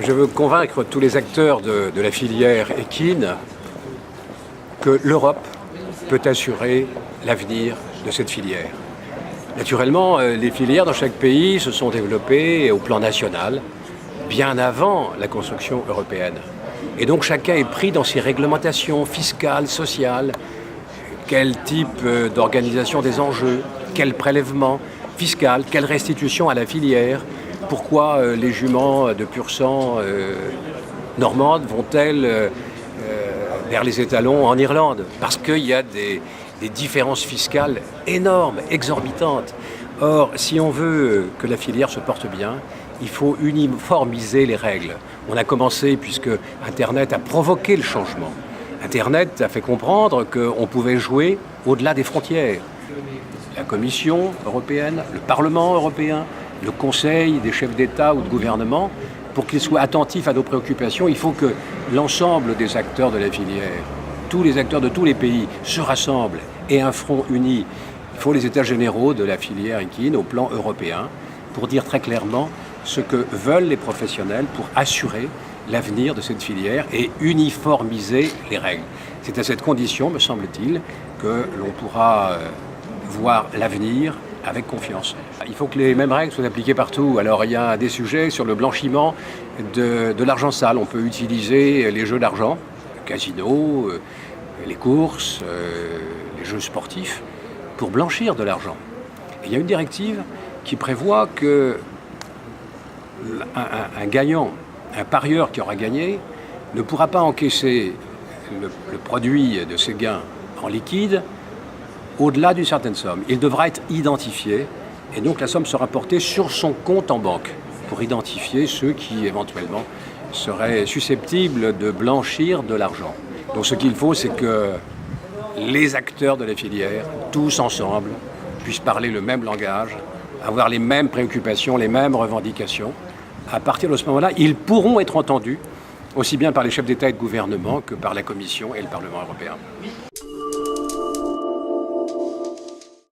Je veux convaincre tous les acteurs de la filière équine que l'Europe peut assurer l'avenir de cette filière. Naturellement, les filières dans chaque pays se sont développées au plan national, bien avant la construction européenne. Et donc chacun est pris dans ses réglementations fiscales, sociales, quel type d'organisation des enjeux, quel prélèvement fiscal, quelle restitution à la filière, pourquoi les juments de pur sang normandes vont-elles vers les étalons en Irlande? Parce qu'il y a des différences fiscales énormes, exorbitantes. Or, si on veut que la filière se porte bien, il faut uniformiser les règles. On a commencé puisque Internet a provoqué le changement. Internet a fait comprendre qu'on pouvait jouer au-delà des frontières. La Commission européenne, le Parlement européen, le Conseil des chefs d'État ou de gouvernement, pour qu'ils soient attentifs à nos préoccupations, il faut que l'ensemble des acteurs de la filière, tous les acteurs de tous les pays se rassemblent et aient un front uni. Il faut les états généraux de la filière équine au plan européen pour dire très clairement ce que veulent les professionnels pour assurer l'avenir de cette filière et uniformiser les règles. C'est à cette condition, me semble-t-il, que l'on pourra voir l'avenir avec confiance. Il faut que les mêmes règles soient appliquées partout. Alors il y a des sujets sur le blanchiment de l'argent sale. On peut utiliser les jeux d'argent, le casino, les courses, les jeux sportifs, pour blanchir de l'argent. Et il y a une directive qui prévoit que un gagnant, un parieur qui aura gagné, ne pourra pas encaisser le produit de ses gains en liquide au-delà d'une certaine somme. Il devra être identifié et donc la somme sera portée sur son compte en banque pour identifier ceux qui éventuellement seraient susceptibles de blanchir de l'argent. Donc ce qu'il faut, c'est que les acteurs de la filière, tous ensemble, puissent parler le même langage, avoir les mêmes préoccupations, les mêmes revendications. À partir de ce moment-là, ils pourront être entendus, aussi bien par les chefs d'État et de gouvernement que par la Commission et le Parlement européen.